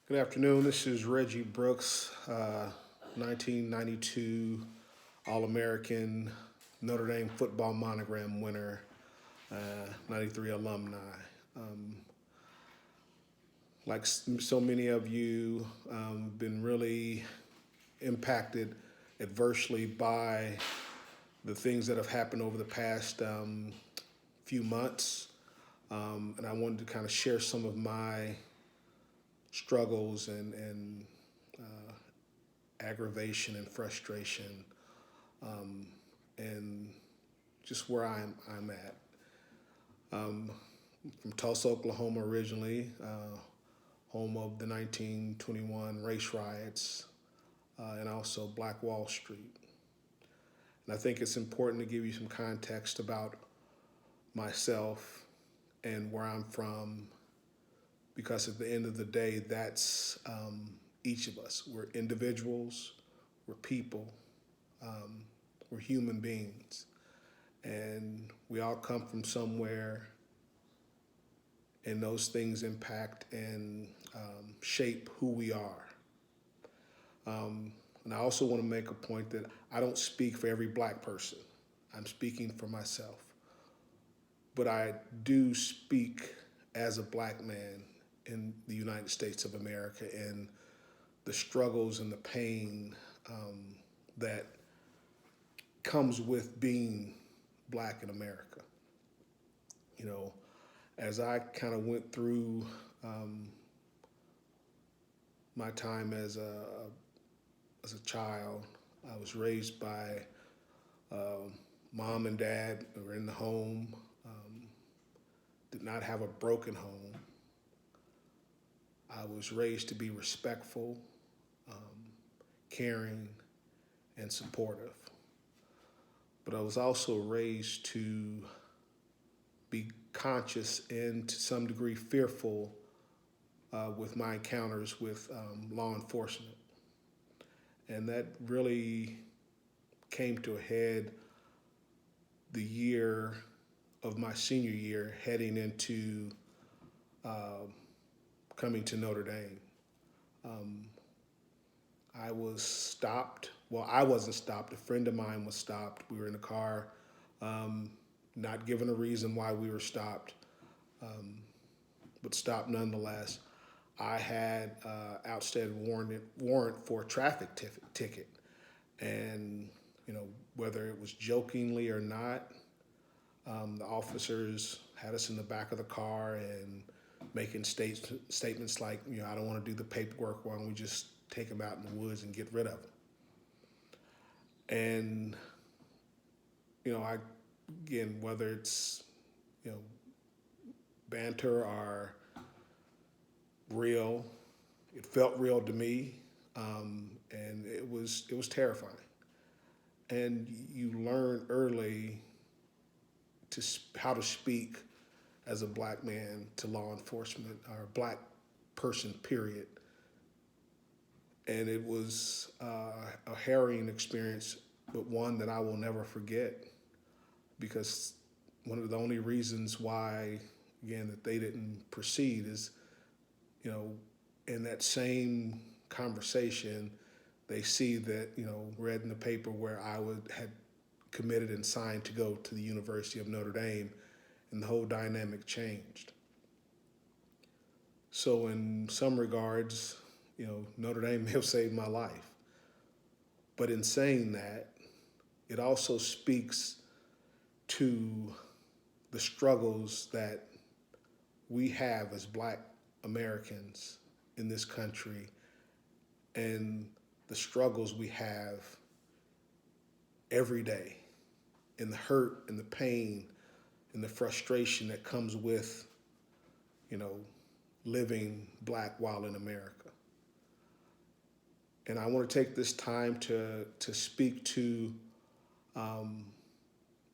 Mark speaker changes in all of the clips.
Speaker 1: Good afternoon. This is Reggie Brooks, 1992 All American Notre Dame football monogram winner, 93 alumni. Um, like so many of you, been really impacted adversely by the things that have happened over the past few months. And I wanted to kind of share some of my struggles and aggravation and frustration, and just where I'm at. Um, from Tulsa, Oklahoma originally, home of the 1921 race riots, and also Black Wall Street. And I think it's important to give you some context about myself and where I'm from, because at the end of the day, that's each of us. We're individuals, we're people, um, we're human beings, and we all come from somewhere, and those things impact and shape who we are. And I also want to make a point that I don't speak for every black person. I'm speaking for myself. But I do speak as a black man in the United States of America and the struggles and the pain that comes with being black in America. You know, as I kind of went through um, my time as a child, I was raised by mom and dad who were in the home, did not have a broken home. I was raised to be respectful, caring, and supportive. But I was also raised to be conscious and to some degree fearful with my encounters with law enforcement. And that really came to a head the year of my senior year, heading into uh, coming to Notre Dame. Um, I was stopped. Well, I wasn't stopped. A friend of mine was stopped. We were in a car, um, not given a reason why we were stopped, um, but stopped nonetheless. I had outstanding warrant for a traffic ticket, and whether it was jokingly or not, the officers had us in the back of the car and making statements like, I don't want to do the paperwork. Why don't we just take him out in the woods and get rid of him? And I again, whether it's you know banter or real, it felt real to me, and it was terrifying. And you learn early how to speak as a black man to law enforcement or a black person, period. And it was a harrowing experience, but one that I will never forget, because one of the only reasons why, again, that they didn't proceed is, you know, in that same conversation, they see that, read in the paper where had committed and signed to go to the University of Notre Dame, and the whole dynamic changed. So in some regards, Notre Dame may have saved my life. But in saying that, it also speaks to the struggles that we have as black Americans in this country, and the struggles we have every day, and the hurt and the pain and the frustration that comes with, you know, living black while in America. And I want to take this time to speak to um,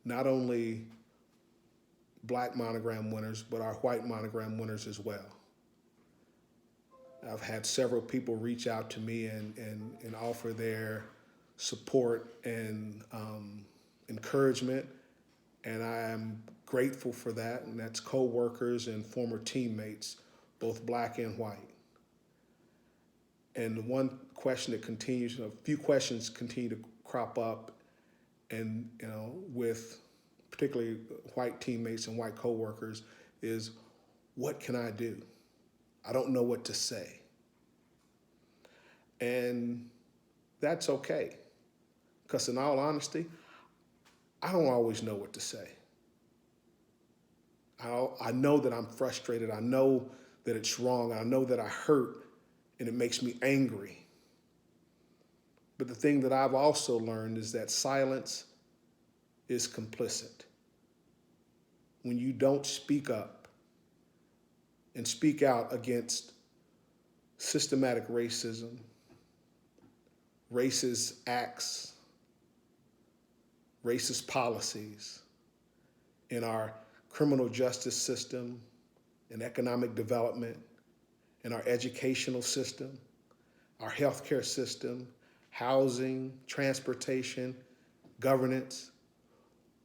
Speaker 1: not only black monogram winners, but our white monogram winners as well. I've had several people reach out to me and offer their support and encouragement, and I am grateful for that. And that's coworkers and former teammates, both black and white. And the one question that continues, a few questions continue to crop up, and with particularly white teammates and white coworkers, is what can I do? I don't know what to say. And that's okay, because in all honesty, I don't always know what to say. I know that I'm frustrated. I know that it's wrong. I know that I hurt, and it makes me angry. But the thing that I've also learned is that silence is complicit. When you don't speak up and speak out against systematic racism, racist acts, racist policies in our criminal justice system, in economic development, in our educational system, our healthcare system, housing, transportation, governance.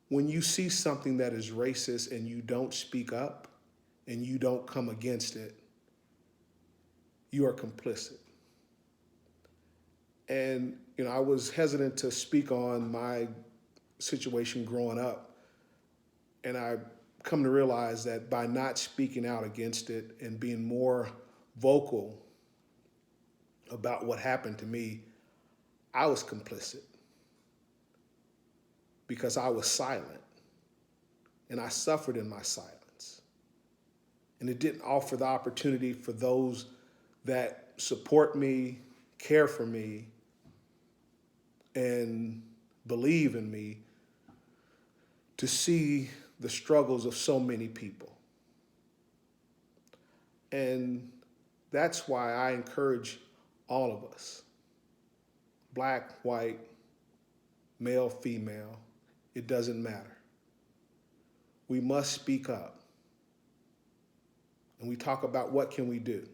Speaker 1: When you see something that is racist and you don't speak up and you don't come against it, you are complicit. And I was hesitant to speak on my situation growing up, and I come to realize that by not speaking out against it and being more vocal about what happened to me, I was complicit because I was silent and I suffered in my silence. And it didn't offer the opportunity for those that support me, care for me, and believe in me to see the struggles of so many people. And that's why I encourage all of us, black, white, male, female, it doesn't matter. We must speak up. And we talk about what can we do.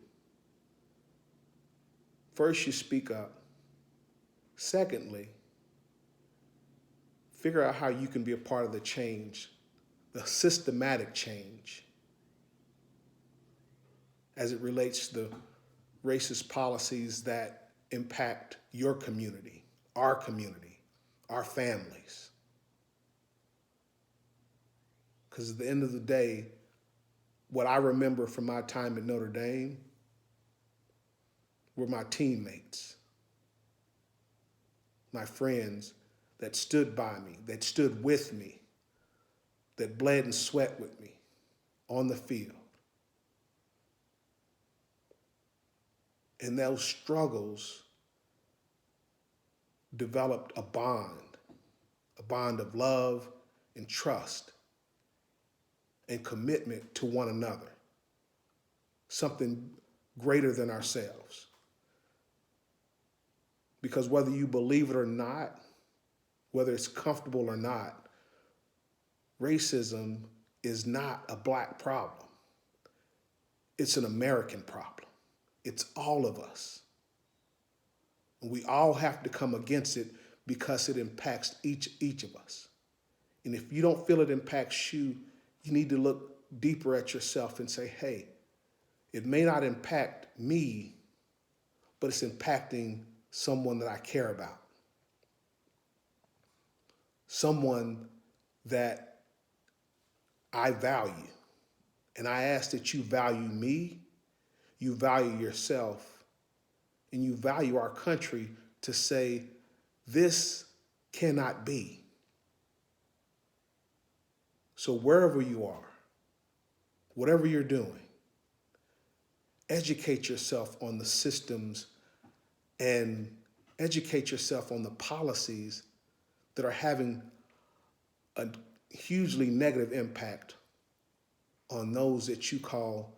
Speaker 1: First, you speak up. Secondly, figure out how you can be a part of the change, the systematic change, as it relates to the racist policies that impact your community, our families. Because at the end of the day, what I remember from my time at Notre Dame were my teammates, my friends that stood by me, that stood with me, that bled and sweat with me on the field. And those struggles developed a bond of love and trust and commitment to one another, something greater than ourselves. Because whether you believe it or not, whether it's comfortable or not, racism is not a black problem. It's an American problem. It's all of us. And we all have to come against it because it impacts each of us. And if you don't feel it impacts you, you need to look deeper at yourself and say, hey, it may not impact me, but it's impacting someone that I care about. Someone that I value. And I ask that you value me, you value yourself, and you value our country to say, this cannot be. So wherever you are, whatever you're doing, educate yourself on the systems and educate yourself on the policies that are having a hugely negative impact on those that you call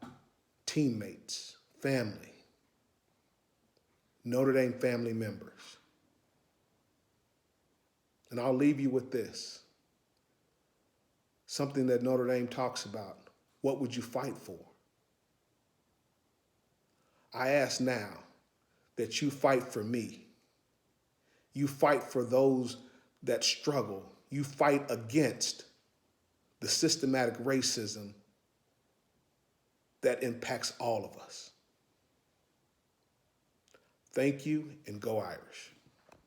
Speaker 1: teammates, family, Notre Dame family members. And I'll leave you with this, something that Notre Dame talks about. What would you fight for? I ask now that you fight for me. You fight for those that struggle. You fight against the systematic racism that impacts all of us. Thank you, and go Irish.